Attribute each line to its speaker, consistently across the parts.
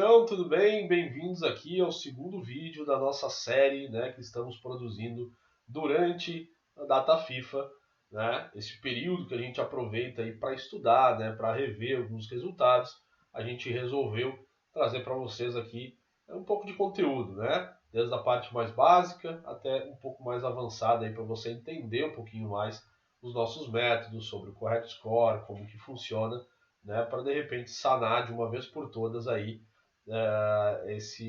Speaker 1: estão? Tudo bem? Bem-vindos aqui ao segundo vídeo da nossa série, né, que estamos produzindo durante a data FIFA, né? Esse período que a gente aproveita aí para estudar, né, para rever alguns resultados. A gente resolveu trazer para vocês aqui um pouco de conteúdo, né? Desde a parte mais básica até um pouco mais avançada aí para você entender um pouquinho mais os nossos métodos sobre o Correct Score, como que funciona, né, para de repente sanar de uma vez por todas aí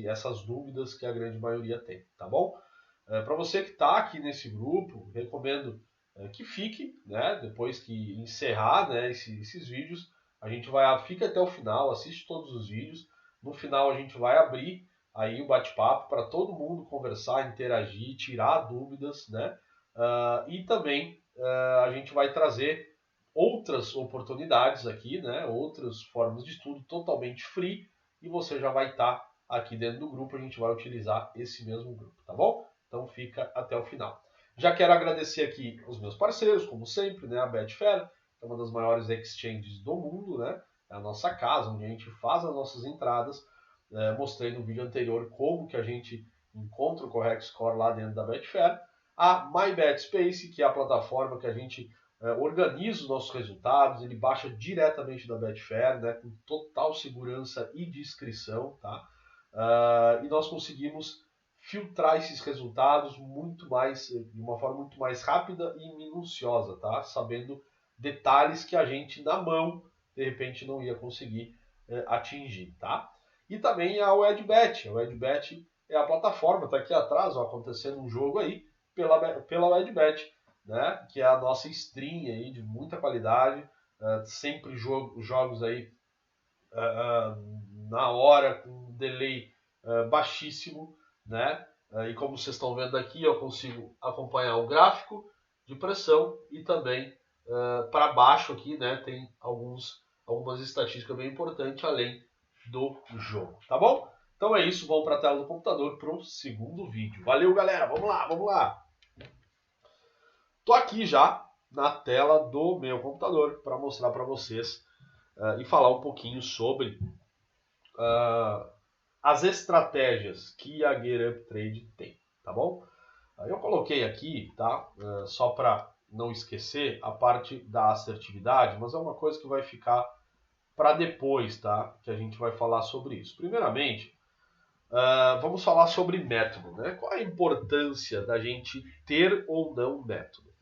Speaker 1: essas dúvidas que a grande maioria tem, tá bom? Para você que está aqui nesse grupo, recomendo que fique, né, depois que encerrar, né, esses vídeos, a gente fica até o final, assiste todos os vídeos. No final a gente vai abrir aí o bate-papo para todo mundo conversar, interagir, tirar dúvidas, né? E também a gente vai trazer outras oportunidades aqui, né? Outras formas de estudo totalmente free, e você já vai estar aqui dentro do grupo. A gente vai utilizar esse mesmo grupo, tá bom? Então fica até o final. Já quero agradecer aqui os meus parceiros, como sempre, né? A Betfair, que é uma das maiores exchanges do mundo, né? É a nossa casa, onde a gente faz as nossas entradas. Mostrei no vídeo anterior como que a gente encontra o Correct Score lá dentro da Betfair. A MyBetSpace, que é a plataforma que a gente organiza os nossos resultados, ele baixa diretamente da Betfair, né, com total segurança e discrição, tá? E nós conseguimos filtrar esses resultados de uma forma muito mais rápida e minuciosa, tá? Sabendo detalhes que a gente na mão de repente não ia conseguir atingir, tá? E também a Wedbet. A Wedbet é a plataforma, tá aqui atrás, ó, acontecendo um jogo aí pela Wedbet, né? Que é a nossa stream aí de muita qualidade, sempre jogos aí na hora, com um delay baixíssimo, né? E como vocês estão vendo aqui, eu consigo acompanhar o gráfico de pressão e também para baixo aqui, né? Tem algumas estatísticas bem importantes além do jogo, tá bom? Então é isso, vamos para a tela do computador para o segundo vídeo. Valeu, galera, vamos lá, vamos lá! Tô aqui já na tela do meu computador para mostrar para vocês e falar um pouquinho sobre as estratégias que a GetUpTrade tem, tá bom? Eu coloquei aqui, tá? Só para não esquecer a parte da assertividade, mas é uma coisa que vai ficar para depois, tá? Que a gente vai falar sobre isso. Primeiramente, vamos falar sobre método, né? Qual a importância da gente ter ou não método?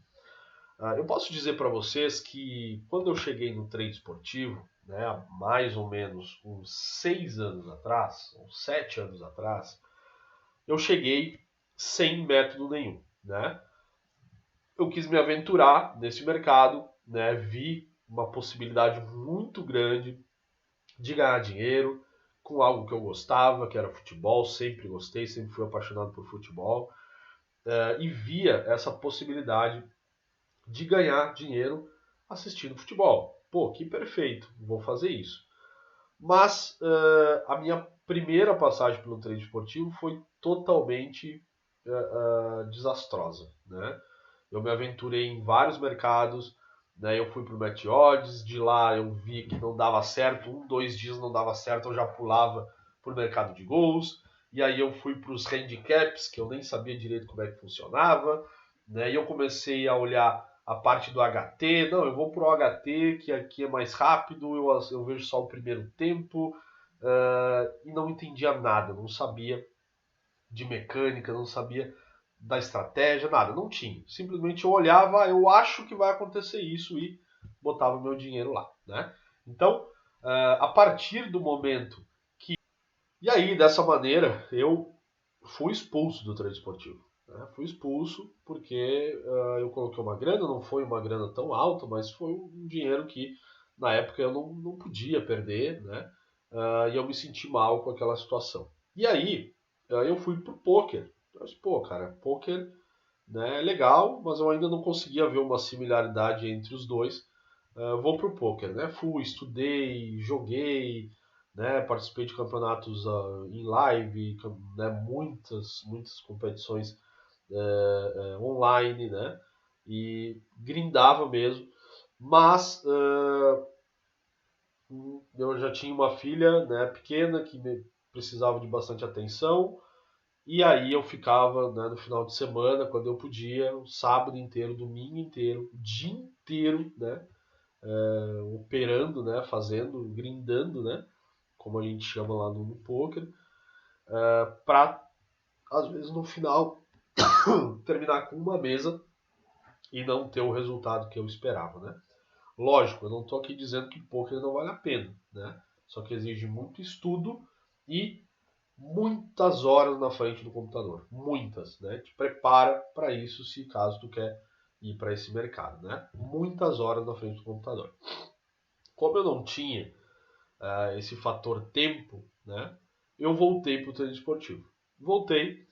Speaker 1: Eu posso dizer para vocês que quando eu cheguei no trade esportivo, né, há mais ou menos uns 6 anos atrás, uns 7 anos atrás, eu cheguei sem método nenhum, né? Eu quis me aventurar nesse mercado, né? Vi uma possibilidade muito grande de ganhar dinheiro com algo que eu gostava, que era futebol, sempre gostei, sempre fui apaixonado por futebol, e via essa possibilidade de ganhar dinheiro assistindo futebol. Pô, que perfeito, vou fazer isso. Mas a minha primeira passagem pelo trade esportivo foi totalmente desastrosa, né? Eu me aventurei em vários mercados, né? Eu fui para o Bet Odds, de lá eu vi que não dava certo, 2 dias não dava certo, eu já pulava para o mercado de gols, e aí eu fui para os handicaps, que eu nem sabia direito como é que funcionava, né? E eu comecei a olhar a parte do HT, não, eu vou para o HT, que aqui é mais rápido, eu vejo só o primeiro tempo, e não entendia nada, não sabia de mecânica, não sabia da estratégia, nada, não tinha. Simplesmente eu olhava, eu acho que vai acontecer isso e botava meu dinheiro lá, né? Então, a partir do momento que... E aí, dessa maneira, eu fui expulso do trade esportivo. Né? Fui expulso porque eu coloquei uma grana, não foi uma grana tão alta, mas foi um dinheiro que na época eu não podia perder, né? E eu me senti mal com aquela situação. E aí eu fui pro poker. Mas, pô, cara, poker, né, é legal, mas eu ainda não conseguia ver uma similaridade entre os dois. Vou pro poker, né? Fui, estudei, joguei, né? Participei de campeonatos em live, né? Muitas competições online, né? E grindava mesmo, mas eu já tinha uma filha, né, pequena que precisava de bastante atenção. E aí eu ficava, né, no final de semana, quando eu podia, o sábado inteiro, domingo inteiro, o dia inteiro, né, operando, né, fazendo, grindando, né, como a gente chama lá no poker, para às vezes no final terminar com uma mesa e não ter o resultado que eu esperava, né? Lógico, eu não estou aqui dizendo que poker não vale a pena, né? Só que exige muito estudo e muitas horas na frente do computador, muitas, né? Te prepara para isso se caso tu quer ir para esse mercado, né? Muitas horas na frente do computador. Como eu não tinha esse fator tempo, né? Eu voltei para o treino esportivo. Voltei,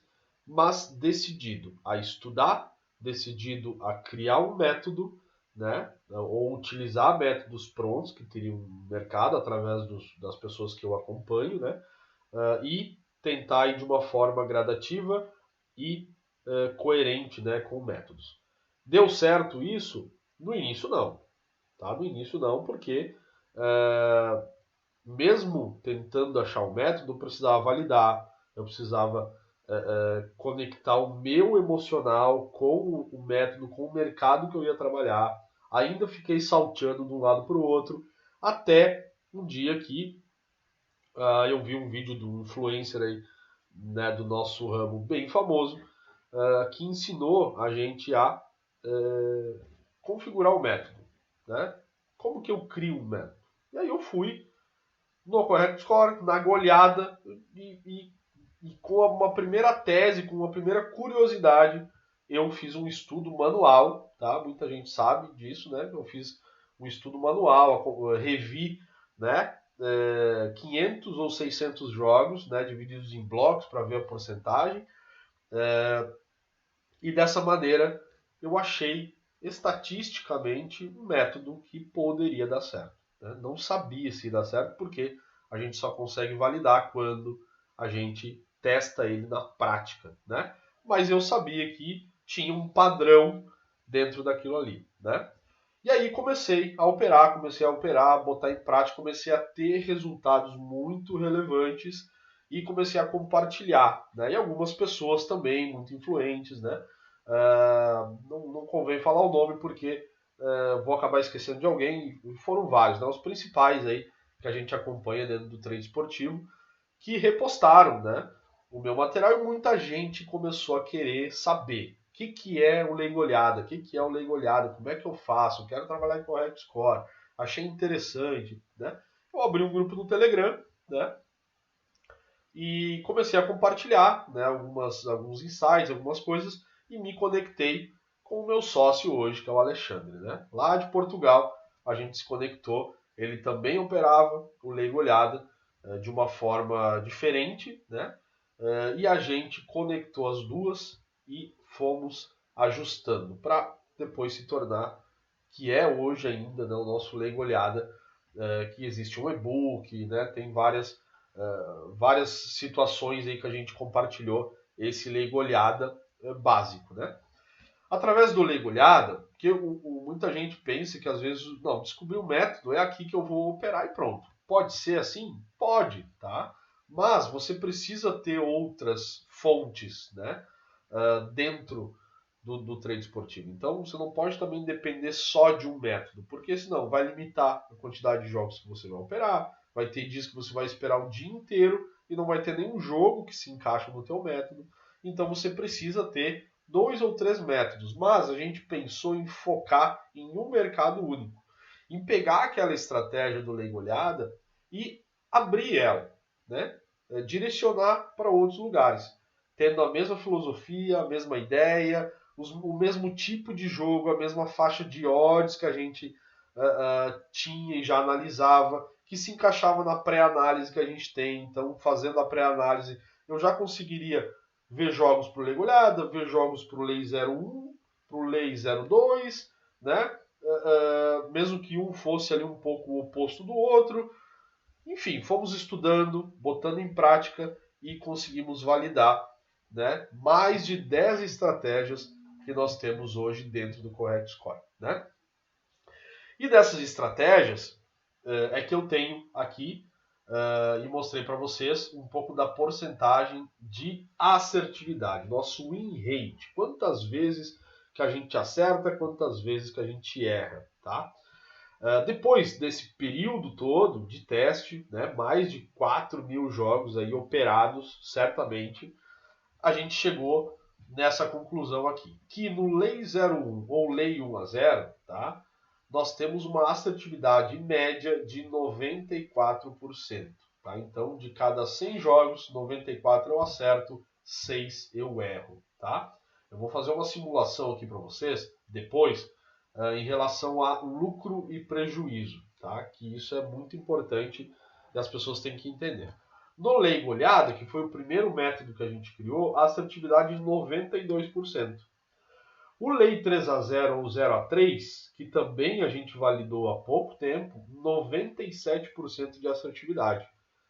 Speaker 1: mas decidido a estudar, decidido a criar um método, né? Ou utilizar métodos prontos que teriam no mercado através das pessoas que eu acompanho, né? E tentar ir de uma forma gradativa e coerente, né, com métodos. Deu certo isso? No início não. Tá? No início não, porque mesmo tentando achar o método, eu precisava validar, eu precisava conectar o meu emocional com o método, com o mercado que eu ia trabalhar. Ainda fiquei salteando de um lado para o outro, até um dia que eu vi um vídeo de um influencer aí, né, do nosso ramo bem famoso, que ensinou a gente a configurar o método. Né? Como que eu crio um método? E aí eu fui no Correct Score, na goleada, e com uma primeira tese, com uma primeira curiosidade, eu fiz um estudo manual, tá? Muita gente sabe disso, né? Eu fiz um estudo manual, revi, né? 500 ou 600 jogos, né? Divididos em blocos para ver a porcentagem. E dessa maneira eu achei estatisticamente um método que poderia dar certo. Né? Não sabia se ia dar certo porque a gente só consegue validar quando a gente testa ele na prática. Né? Mas eu sabia que tinha um padrão dentro daquilo ali. Né? E aí comecei a operar, botar em prática, comecei a ter resultados muito relevantes e comecei a compartilhar. Né? E algumas pessoas também, muito influentes, né? Não convém falar o nome porque vou acabar esquecendo de alguém, e foram vários, né? Os principais aí que a gente acompanha dentro do trade esportivo, que repostaram, né, o meu material e muita gente começou a querer saber o que é o leigolhada, o que é o leigolhada, como é que eu faço, eu quero trabalhar em Correct Score, achei interessante, né? Eu abri um grupo no Telegram, né? E comecei a compartilhar, né, alguns insights, algumas coisas, e me conectei com o meu sócio hoje, que é o Alexandre. Né? Lá de Portugal, a gente se conectou, ele também operava o leigolhada de uma forma diferente, né? E a gente conectou as duas e fomos ajustando para depois se tornar, que é hoje ainda, né, o nosso leigolhada, que existe um e-book, né, tem várias situações aí que a gente compartilhou esse leigolhada básico, né? Através do leigolhada, que muita gente pensa que às vezes, não, descobri o método, é aqui que eu vou operar e pronto. Pode ser assim? Pode, tá? Mas você precisa ter outras fontes, né? Dentro do trade esportivo. Então você não pode também depender só de um método, porque senão vai limitar a quantidade de jogos que você vai operar, vai ter dias que você vai esperar o dia inteiro e não vai ter nenhum jogo que se encaixa no teu método. Então você precisa ter 2 ou 3 métodos, mas a gente pensou em focar em um mercado único, em pegar aquela estratégia do leigolhada e abrir ela, né? Direcionar para outros lugares, tendo a mesma filosofia, a mesma ideia, o mesmo tipo de jogo, a mesma faixa de odds que a gente tinha e já analisava, que se encaixava na pré-análise que a gente tem. Então, fazendo a pré-análise, eu já conseguiria ver jogos para o Legolhada, ver jogos para o Lei 01, para o Lei 02, né? Mesmo que um fosse ali um pouco o oposto do outro. Enfim, fomos estudando, botando em prática e conseguimos validar, né, mais de 10 estratégias que nós temos hoje dentro do Correct Score. Né? E dessas estratégias é que eu tenho aqui e mostrei para vocês um pouco da porcentagem de assertividade, nosso win rate, quantas vezes que a gente acerta, quantas vezes que a gente erra, tá? Depois desse período todo de teste, né, mais de 4.000 jogos aí operados, certamente, a gente chegou nessa conclusão aqui, que no Lei 01 ou Lei 1 a 0, tá, nós temos uma assertividade média de 94%. Tá? Então, de cada 100 jogos, 94 eu acerto, 6 eu erro. Tá? Eu vou fazer uma simulação aqui para vocês, depois, em relação a lucro e prejuízo. Tá? Que isso é muito importante e as pessoas têm que entender. No Lei Goleada, que foi o primeiro método que a gente criou, a assertividade de 92%. O Lei 3 a 0 ou 0 a 3, que também a gente validou há pouco tempo, 97% de assertividade.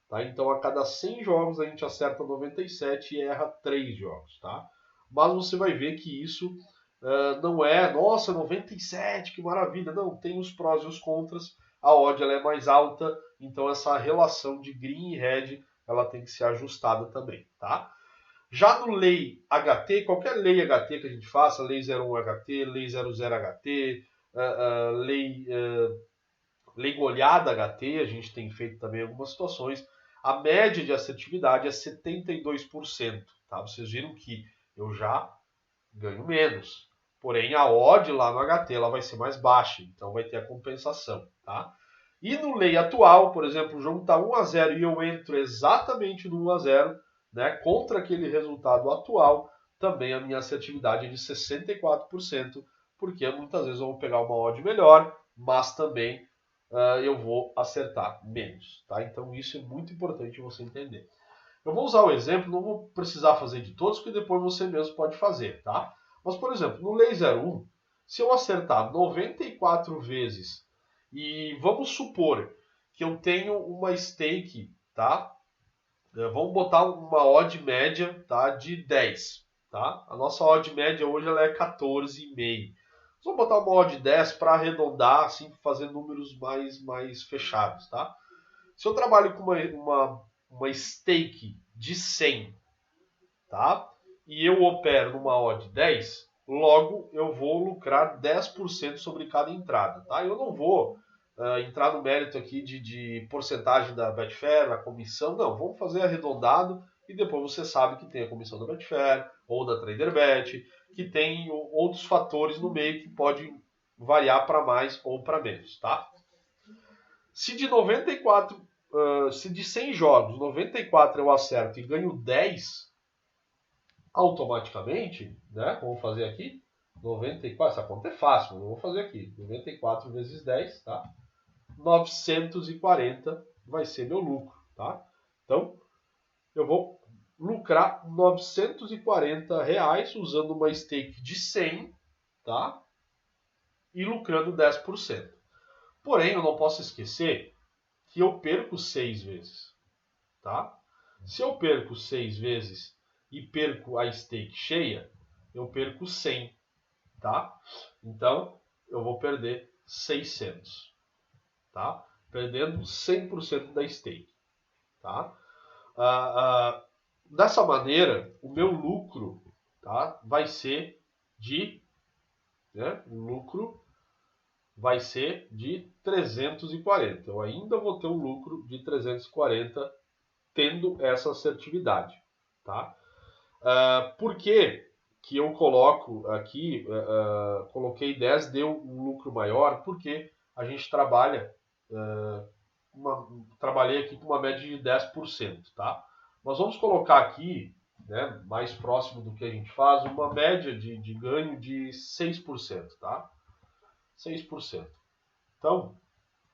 Speaker 1: Tá? Então, a cada 100 jogos, a gente acerta 97 e erra 3 jogos. Tá? Mas você vai ver que isso não é, nossa, 97, que maravilha. Não, tem os prós e os contras. A odd ela é mais alta, então essa relação de green e red ela tem que ser ajustada também. Tá? Já no Lei HT, qualquer Lei HT que a gente faça, Lei 01 HT, Lei 00 HT, Lei Goleada HT, a gente tem feito também algumas situações, a média de assertividade é 72%. Tá? Vocês viram que eu já ganho menos. Porém, a odd lá no HT ela vai ser mais baixa, então vai ter a compensação. Tá? E no Lei atual, por exemplo, o jogo está 1 a 0 e eu entro exatamente no 1 a 0, né, contra aquele resultado atual, também a minha assertividade é de 64%, porque muitas vezes eu vou pegar uma odd melhor, mas também eu vou acertar menos. Tá? Então isso é muito importante você entender. Eu vou usar o exemplo, não vou precisar fazer de todos, porque depois você mesmo pode fazer. Tá? Mas, por exemplo, no Lei 01, se eu acertar 94 vezes, e vamos supor que eu tenho uma stake, tá? Vamos botar uma odd média, tá, de 10. Tá? A nossa odd média hoje ela é 14,5. Vamos botar uma odd de 10 para arredondar, assim, fazer números mais fechados. Tá? Se eu trabalho com uma stake de 100, tá? E eu opero numa odd 10, logo eu vou lucrar 10% sobre cada entrada. Tá? Eu não vou entrar no mérito aqui de porcentagem da Betfair, a comissão, não, vamos fazer arredondado e depois você sabe que tem a comissão da Betfair ou da TraderBet, que tem outros fatores no meio que podem variar para mais ou para menos, tá? Se de 94, se de 100 jogos, 94 eu acerto e ganho 10, automaticamente, né? Vamos fazer aqui, 94, essa conta é fácil, mas eu vou fazer aqui, 94 vezes 10, tá? 940 vai ser meu lucro, tá? Então, eu vou lucrar R$940 usando uma stake de 100, tá? E lucrando 10%. Porém, eu não posso esquecer que eu perco 6 vezes, tá? Se eu perco 6 vezes e perco a stake cheia, eu perco 100, tá? Então, eu vou perder 600, tá? Perdendo 100% da stake, tá? Dessa maneira, o meu lucro, tá, vai ser de, né, o lucro vai ser de 340. Eu ainda vou ter um lucro de 340 tendo essa assertividade, tá? Por que que eu coloco aqui, coloquei 10, deu um lucro maior? Porque a gente trabalha, trabalhei aqui com uma média de 10%, tá? Nós vamos colocar aqui, né, mais próximo do que a gente faz, uma média de ganho de 6%, tá? 6%. Então,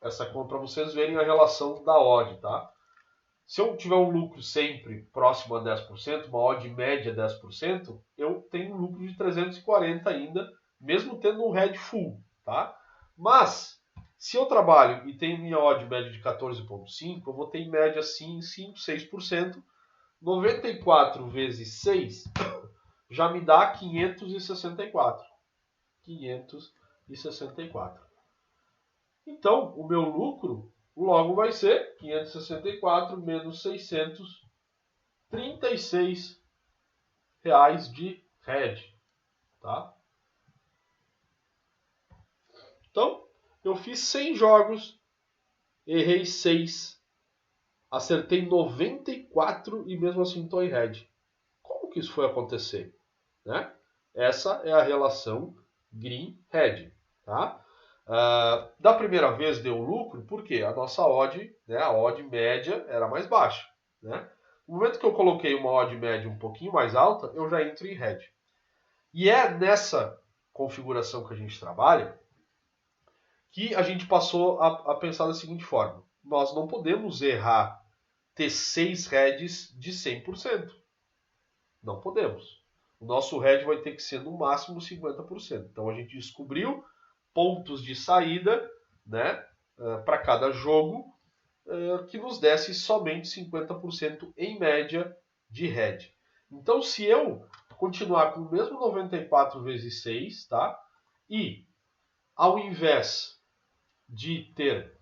Speaker 1: essa conta para vocês verem a relação da odd, tá? Se eu tiver um lucro sempre próximo a 10%, uma odd média 10%, eu tenho um lucro de 340 ainda, mesmo tendo um head full, tá? Mas, se eu trabalho e tenho minha odd média de 14,5, eu vou ter em média sim 5, 6%. 94 vezes 6 já me dá 564. 564. Então, o meu lucro Logo vai ser 564 menos 600, R$ 36 de hedge, tá? Então, eu fiz 100 jogos, errei 6, acertei 94 e mesmo assim estou em hedge. Como que isso foi acontecer? Né? Essa é a relação green-hedge. Tá? Da primeira vez deu lucro, porque a nossa odd, né, a odd média era mais baixa. Né? No momento que eu coloquei uma odd média um pouquinho mais alta, eu já entro em hedge. E é nessa configuração que a gente trabalha que a gente passou a pensar da seguinte forma. Nós não podemos errar, ter 6 heads de 100%. Não podemos. O nosso head vai ter que ser no máximo 50%. Então a gente descobriu pontos de saída, né, para cada jogo que nos desse somente 50% em média de head. Então se eu continuar com o mesmo 94 vezes 6, tá? E ao invés de ter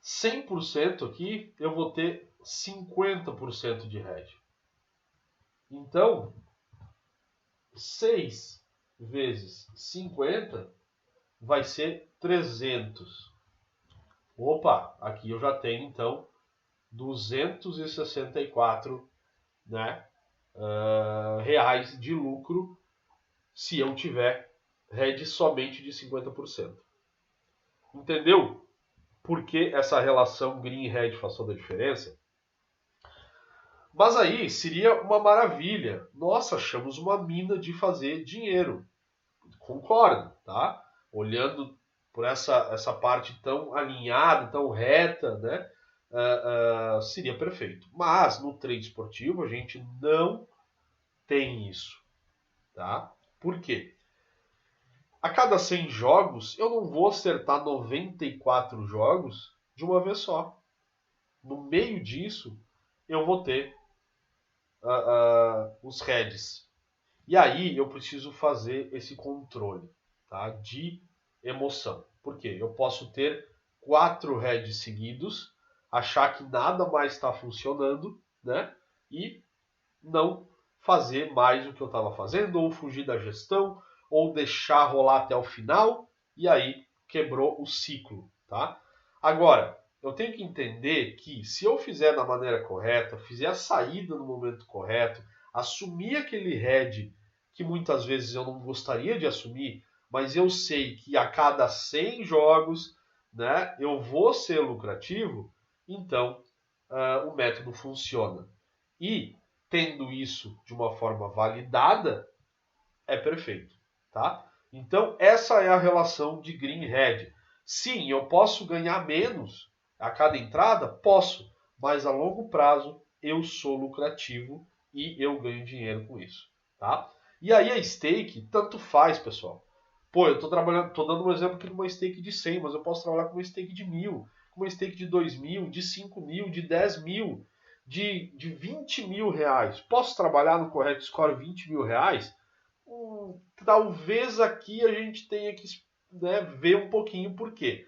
Speaker 1: 100% aqui, eu vou ter 50% de head. Então, 6 vezes 50 vai ser 300. Opa, aqui eu já tenho então 264, né, reais de lucro se eu tiver hedge somente de 50%. Entendeu por que essa relação green hedge faz toda a diferença? Mas aí seria uma maravilha. Nossa, achamos uma mina de fazer dinheiro. Concordo, tá? Olhando por essa parte tão alinhada, tão reta, né? Seria perfeito. Mas no trade esportivo a gente não tem isso, tá? Por quê? A cada 100 jogos eu não vou acertar 94 jogos de uma vez só. No meio disso eu vou ter os heads. E aí eu preciso fazer esse controle, tá, de emoção. Por quê? Eu posso ter 4 heads seguidos, achar que nada mais está funcionando, né? E não fazer mais o que eu estava fazendo, ou fugir da gestão, ou deixar rolar até o final, e aí quebrou o ciclo, tá? Agora, eu tenho que entender que se eu fizer da maneira correta, fizer a saída no momento correto, assumir aquele head que muitas vezes eu não gostaria de assumir, mas eu sei que a cada 100 jogos, né, eu vou ser lucrativo, então o método funciona. E tendo isso de uma forma validada, é perfeito, tá? Então essa é a relação de green hedge. Sim, eu posso ganhar menos a cada entrada? Posso, mas a longo prazo eu sou lucrativo e eu ganho dinheiro com isso, tá? E aí a stake, tanto faz, pessoal. Pô, eu tô trabalhando, tô dando um exemplo aqui de uma stake de 100, mas eu posso trabalhar com uma stake de 1000, com uma stake de 2000, de 5000, de 10.000, de 20 mil reais. Posso trabalhar no Correct Score 20 mil reais? Talvez aqui a gente tenha que, né, ver um pouquinho por quê.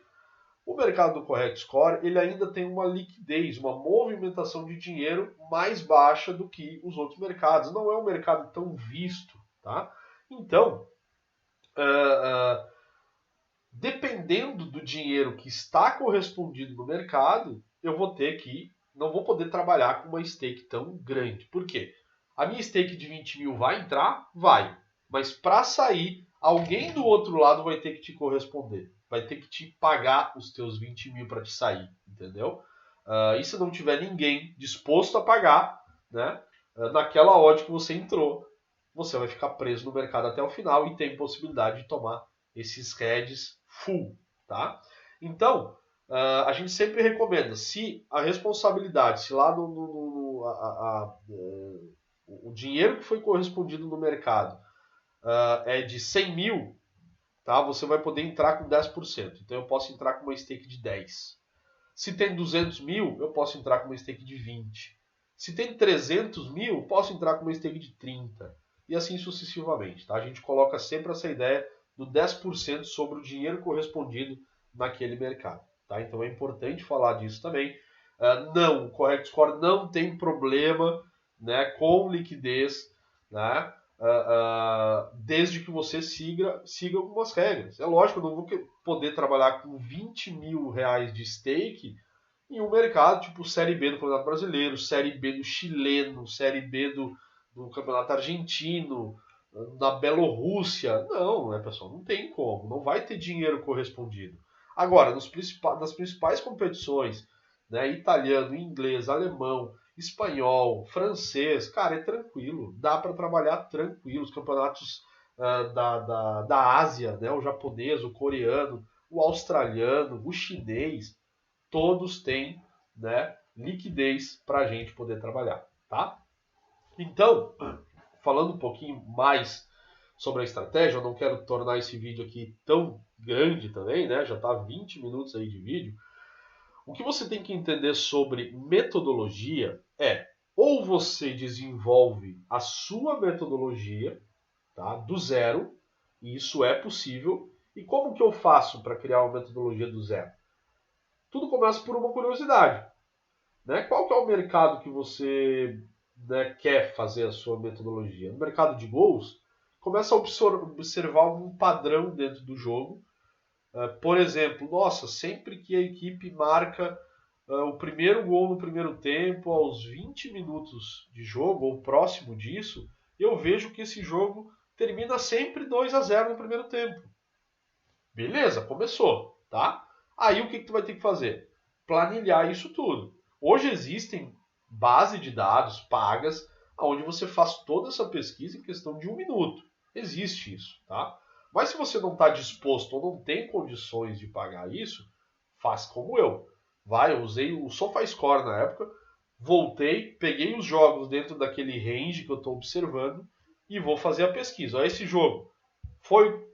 Speaker 1: O mercado do Correct Score ele ainda tem uma liquidez, uma movimentação de dinheiro mais baixa do que os outros mercados. Não é um mercado tão visto, tá? Então, dependendo do dinheiro que está correspondido no mercado, eu vou ter que, não vou poder trabalhar com uma stake tão grande. Por quê? A minha stake de 20 mil vai entrar? Vai. Mas para sair, alguém do outro lado vai ter que te corresponder. Vai ter que te pagar os teus 20 mil para te sair, entendeu? E se não tiver ninguém disposto a pagar, né, naquela odd que você entrou, você vai ficar preso no mercado até o final e tem possibilidade de tomar esses heads full, tá? Então, a gente sempre recomenda, se a responsabilidade, se lá o dinheiro que foi correspondido no mercado é de 100 mil, tá? Você vai poder entrar com 10%. Então eu posso entrar com uma stake de 10. Se tem 200 mil, eu posso entrar com uma stake de 20. Se tem 300 mil, posso entrar com uma stake de 30. E assim sucessivamente, tá? A gente coloca sempre essa ideia do 10% sobre o dinheiro correspondido naquele mercado, tá? Então é importante falar disso também. Não, o Correct Score não tem problema, né, com liquidez, né, desde que você siga algumas regras. É lógico, eu não vou poder trabalhar com 20 mil reais de stake em um mercado tipo Série B do Campeonato Brasileiro, Série B do chileno, Série B do Campeonato Argentino, da Bielorrússia. Não, né, pessoal? Não tem como. Não vai ter dinheiro correspondido. Agora, nas principais competições, né, italiano, inglês, alemão, espanhol, francês, cara, é tranquilo. Dá para trabalhar tranquilo. Os campeonatos da Ásia, né, o japonês, o coreano, o australiano, o chinês, todos têm, né, liquidez para a gente poder trabalhar, tá? Então, falando um pouquinho mais sobre a estratégia, eu não quero tornar esse vídeo aqui tão grande também, né? Já está 20 minutos aí de vídeo. O que você tem que entender sobre metodologia é, ou você desenvolve a sua metodologia, tá, do zero, e isso é possível. E como que eu faço para criar uma metodologia do zero? Tudo começa por uma curiosidade, né? Qual que é o mercado que você, né, quer fazer a sua metodologia? No mercado de gols, começa a observar um padrão dentro do jogo. Por exemplo, nossa, sempre que a equipe marca o primeiro gol no primeiro tempo, aos 20 minutos de jogo, ou próximo disso, eu vejo que esse jogo termina sempre 2-0 no primeiro tempo. Beleza, começou, tá? Aí o que tu vai ter que fazer? Planilhar isso tudo. Hoje existem bases de dados pagas onde você faz toda essa pesquisa em questão de 1 minuto. Existe isso, tá? Mas se você não está disposto ou não tem condições de pagar isso, faz como eu. Eu usei o SofaScore na época, voltei, peguei os jogos dentro daquele range que eu estou observando e vou fazer a pesquisa. Ó, esse jogo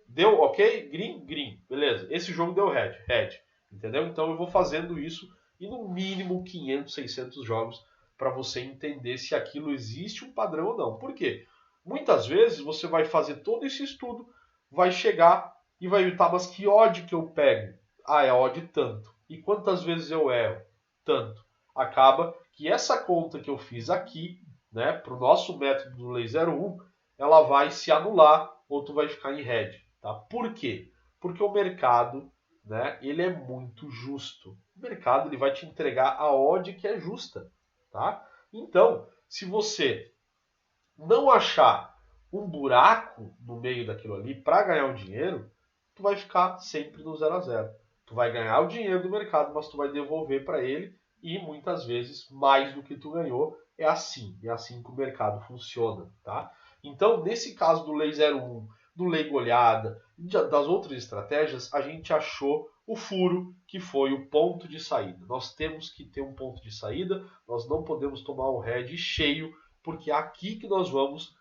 Speaker 1: deu ok? Green, green. Beleza. Esse jogo deu red, red. Entendeu? Então eu vou fazendo isso e no mínimo 500, 600 jogos para você entender se aquilo existe um padrão ou não. Por quê? Muitas vezes você vai fazer todo esse estudo, vai chegar e vai estar, mas que odd que eu pego? Ah, é odd tanto. E quantas vezes eu erro? Tanto. Acaba que essa conta que eu fiz aqui, né, para o nosso método do Lei 01, ela vai se anular ou tu vai ficar em red. Tá? Por quê? Porque o mercado, né, ele é muito justo. O mercado ele vai te entregar a odd que é justa. Tá? Então, se você não achar um buraco no meio daquilo ali para ganhar o dinheiro, tu vai ficar sempre no 0-0. Tu vai ganhar o dinheiro do mercado, mas tu vai devolver para ele e muitas vezes mais do que tu ganhou. É assim que o mercado funciona, tá? Então, nesse caso do Lei 01, do Lei Goleada, das outras estratégias, a gente achou o furo, que foi o ponto de saída. Nós temos que ter um ponto de saída, nós não podemos tomar o red cheio, porque é aqui que nós vamos,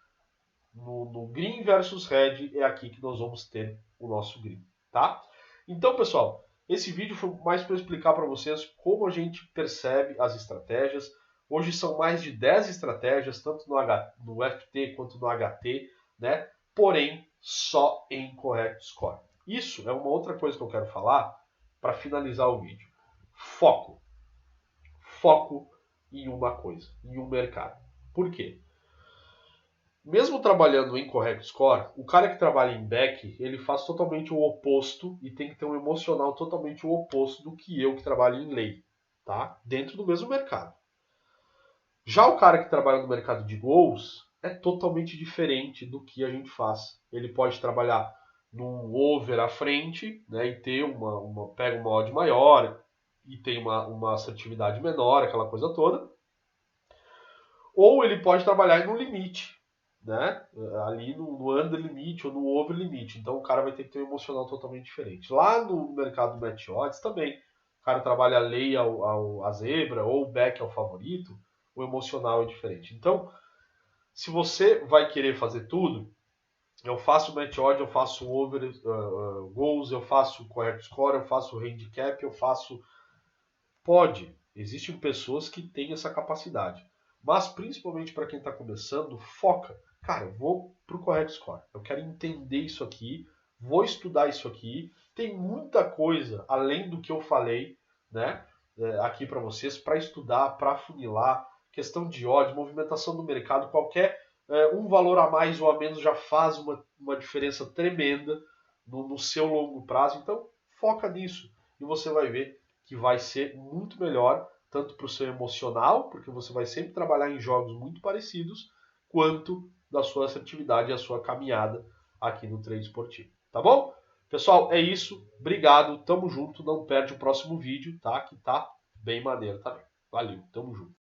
Speaker 1: no green versus red, é aqui que nós vamos ter o nosso green, tá? Então, pessoal, esse vídeo foi mais para explicar para vocês como a gente percebe as estratégias. Hoje são mais de 10 estratégias, tanto no FT quanto no HT, né? Porém, só em Correct Score. Isso é uma outra coisa que eu quero falar para finalizar o vídeo. Foco. Foco em uma coisa, em um mercado. Por quê? Mesmo trabalhando em Correct Score, o cara que trabalha em back, ele faz totalmente o oposto e tem que ter um emocional totalmente o oposto do que eu que trabalho em lei, tá? Dentro do mesmo mercado. Já o cara que trabalha no mercado de gols é totalmente diferente do que a gente faz. Ele pode trabalhar num over à frente, né, e ter pega uma odd maior e tem uma assertividade menor, aquela coisa toda. Ou ele pode trabalhar no limite, né? Ali no under limite ou no over limite. Então o cara vai ter que ter um emocional totalmente diferente. Lá no mercado match odds também, o cara trabalha a lei a zebra ou o back ao favorito, o emocional é diferente. Então, se você vai querer fazer tudo, eu faço match odd, eu faço over goals, eu faço correct score, eu faço handicap, eu faço... Pode. Existem pessoas que têm essa capacidade. Mas, principalmente para quem está começando, foca. Cara, eu vou para o Correct Score. Eu quero entender isso aqui, vou estudar isso aqui. Tem muita coisa além do que eu falei né, aqui para vocês, para estudar, para afunilar, questão de odds, movimentação do mercado, qualquer um valor a mais ou a menos já faz uma diferença tremenda no seu longo prazo. Então, foca nisso e você vai ver que vai ser muito melhor, tanto para o seu emocional, porque você vai sempre trabalhar em jogos muito parecidos, quanto da sua assertividade e a sua caminhada aqui no trade esportivo. Tá bom? Pessoal, é isso. Obrigado, tamo junto. Não perde o próximo vídeo, tá? Que tá bem maneiro também. Valeu, tamo junto.